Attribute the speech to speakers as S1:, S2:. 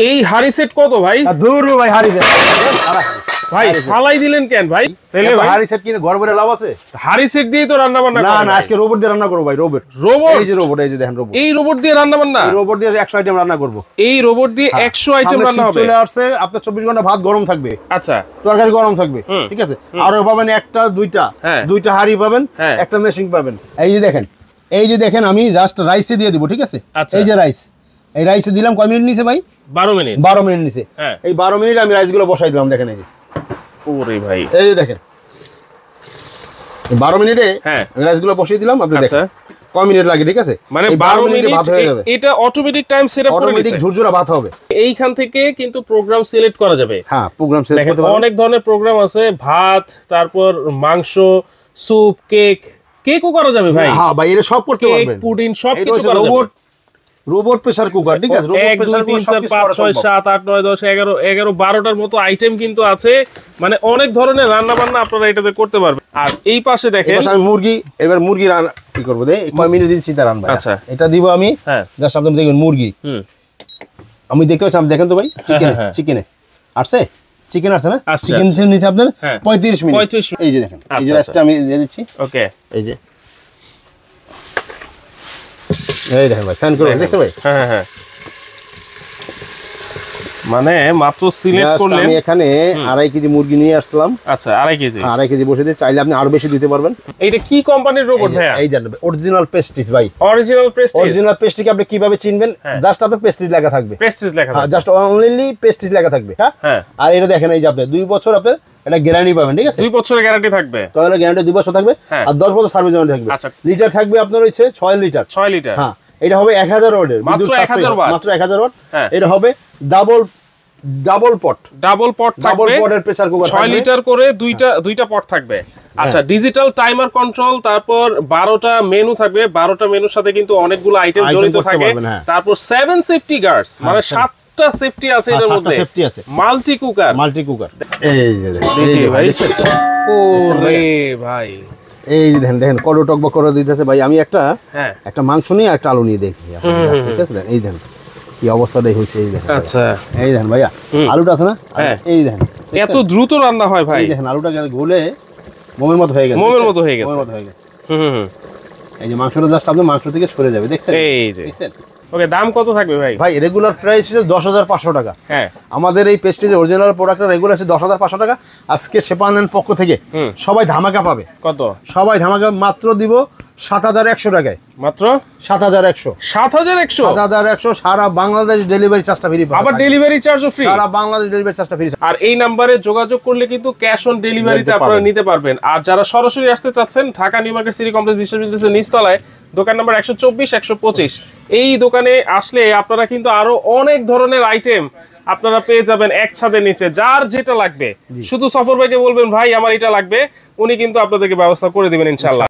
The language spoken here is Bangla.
S1: এই হাড়ি সেট কত ভাই?
S2: দূর ভাই হাড়ি সেট
S1: ভাই ফালাই দিলেন কেন ভাই? তাহলে ভাই
S2: হাড়ি সেট কিনে ঘর ভরে লাভ আছে?
S1: হাড়ি সেট দিয়ে তো রান্না বান্না
S2: না না, আজকে রোবট দিয়ে রান্না করব ভাই। রোবট এই যে রোবট, এই যে দেখেন রোবট।
S1: এই রোবট দিয়ে রান্না বান্না?
S2: এই রোবট দিয়ে 100 আইটেম রান্না করব।
S1: এই রোবট দিয়ে 100 আইটেম রান্না হবে?
S2: চলে আসছে, আপনার 24 ঘন্টা ভাত গরম থাকবে।
S1: আচ্ছা,
S2: তরকারি গরম থাকবে, ঠিক আছে। আরো পাবেন একটা দুইটা হাড়ি পাবেন, একটা মেশিন পাবেন। এই যে দেখেন আমি জাস্ট রাইসে দিয়ে দিব, ঠিক আছে। এই যে রাইস, এই রাইসে দিলাম কয় মিনিট নিছে ভাই?
S1: 12 মিনিট।
S2: 12 মিনিট নিছে। এই 12 মিনিট আমি রাইসগুলো বসাই দিলাম, দেখেন এই যে।
S1: ওরে ভাই,
S2: এই যে দেখেন 12 মিনিটে আমি রাইসগুলো বসিয়ে দিলাম। আপনি দেখেন কয় মিনিট লাগে, ঠিক আছে।
S1: মানে 12 মিনিট ভাত হয়ে যাবে। এটা অটোমেটিক টাইম সেটআপ করে দিয়েছে,
S2: অটোমেটিক ঝুরঝুরা ভাত হবে।
S1: এইখান থেকে কিন্তু প্রোগ্রাম সিলেক্ট করা যাবে।
S2: হ্যাঁ, প্রোগ্রাম সিলেক্ট করতে পারবেন।
S1: অনেক ধরনের প্রোগ্রাম আছে, ভাত, তারপর মাংস, স্যুপ, কেকও করা যাবে ভাই।
S2: হ্যাঁ ভাই, এটা সব করতে পারবেন।
S1: পুডিং সব কিছু করা যাবে।
S2: রোবট প্রেসার কুকার, ঠিক আছে। রোবট
S1: 1 2 3 4 5 6 7 8 9 10 11 12টার মতো আইটেম কিন্তু আছে। মানে অনেক ধরনের রান্না বান্না আপনারা এটাতে করতে পারবেন। আর এই পাশে দেখেন
S2: আমি মুরগি, এবার মুরগি রান্না কি করব দে, কয় মিনিট দিন চিন্তা রান্না।
S1: আচ্ছা,
S2: এটা দিব আমি। জাস্ট আপনি দেখবেন মুরগি। আমি দেখতে পাচ্ছি, দেখেন তো ভাই, চিকেনে আসছে, চিকেন আসছে না? চিকেন নিচে আপনার 35 মিনিট। এই যে দেখেন, এই যে রাইসটা আমি দিয়ে দিচ্ছি।
S1: ওকে,
S2: এই যে এই দেখেন ভাই, সাইন করে দেখতে ভাই।
S1: হ্যাঁ, মানে মাত্র সিলেক্ট করলে
S2: আমি এখানে 2.5 কেজি মুরগি নিয়ে আসলাম।
S1: আচ্ছা, 2.5 কেজি।
S2: 2.5 কেজি বসে দিয়ে চাইলে আপনি আরো বেশি দিতে পারবেন।
S1: এটা কি কোম্পানির রোবট ভাইয়া?
S2: এই জানেন অরিজিনাল প্রেস্টিজ ভাই।
S1: Original Prestige.
S2: অরিজিনাল প্রেস্টিজ আপনি কিভাবে চিনবেন? জাস্ট আপনার প্রেস্টিজ লেখা থাকবে।
S1: প্রেস্টিজ লেখা থাকবে,
S2: জাস্ট অনলি প্রেস্টিজ লেখা থাকবে। হ্যাঁ, আর এটা দেখেন, এই যে আপনি 2 বছর আপনার এটা গ্যারান্টি পাবেন, ঠিক আছে।
S1: 2 বছরের গ্যারান্টি থাকবে।
S2: তাহলে গ্যারান্টি 2 বছর থাকবে, আর 10 বছর সার্ভিস ওয়ারেন্টি থাকবে।
S1: আচ্ছা,
S2: লিটার থাকবে আপনার হচ্ছে 6 লিটার।
S1: 6 লিটার।
S2: হ্যাঁ, এটা হবে 1000 ওয়াটের,
S1: মাত্র 1000 ওয়াট।
S2: মাত্র 1000 ওয়াট। এটা হবে ডাবল পট থাকবে। ডাবল পটের প্রেসার কুকার
S1: 6 লিটার করে দুইটা পট থাকবে। আচ্ছা, ডিজিটাল টাইমার কন্ট্রোল, তারপর 12টা মেনু থাকবে। 12টা মেনুর সাথে কিন্তু অনেকগুলো আইটেম জড়িত থাকে। তারপর 7 সেফটি গার্ডস, মানে 7টা সেফটি আছে এর মধ্যে।
S2: সেফটি আছে।
S1: Multi cooker.
S2: এই যে
S1: ভাই, ওরে ভাই,
S2: এই যে দেখেন কত টকবক করে দিতেছে ভাই। আমি একটা মাংস নিয়ে একটা আলু নিয়ে দেখি, ঠিক আছে। এই দেখেন কি অবস্থাটাই হচ্ছে, এই দেখেন।
S1: আচ্ছা,
S2: এই দেখেন ভাইয়া, আলুটা আছে না? এই দেখেন
S1: এত দ্রুত রান্না হয় ভাই।
S2: এই দেখেন আলুটা গলে মোমের মতো হয়ে গেছে। এই যে মাংসটা জাস্ট আপনি মাংস থেকে সরে যাবে, দেখছেন?
S1: এই যে দেখছেন। ওকে, দাম কত থাকবে ভাই?
S2: ভাই রেগুলার প্রাইস হচ্ছে 10,500 টাকা।
S1: হ্যাঁ,
S2: আমাদের এই পেস্টিজের অরিজিনাল প্রোডাক্টটা রেগুলার আছে 10,500 টাকা। আজকে সেপানের পক্ষ থেকে সবাই ধামাকা পাবে।
S1: কত?
S2: সবাই ধামাকা মাত্র দিব 7,100 টাকায়।
S1: মাত্র
S2: 7,100।
S1: 7,100
S2: সারা বাংলাদেশ ডেলিভারি চার্জটা ফ্রি পাবেন।
S1: আবার ডেলিভারি চার্জও ফ্রি।
S2: সারা বাংলাদেশ ডেলিভারি চার্জটা ফ্রি।
S1: আর এই নম্বরে যোগাযোগ করলে কিন্তু ক্যাশ অন ডেলিভারিতে আপনারা নিতে পারবেন। আর যারা সরাসরি আসতে চাচ্ছেন, Dhaka new market city complex বিশ্ববিদ্যালয়ের নিচতলায় দোকান নাম্বার 124 125, এই দোকানে আসলে আপনারা কিন্তু আরো অনেক ধরনের আইটেম আপনারা পেয়ে যাবেন এক ছাদের নিচে। যার যেটা লাগবে শুধু সফর ভাইকে বলবেন, ভাই আমার এটা লাগবে, উনি কিন্তু আপনাদেরকে ব্যবস্থা করে দিবেন ইনশাআল্লাহ।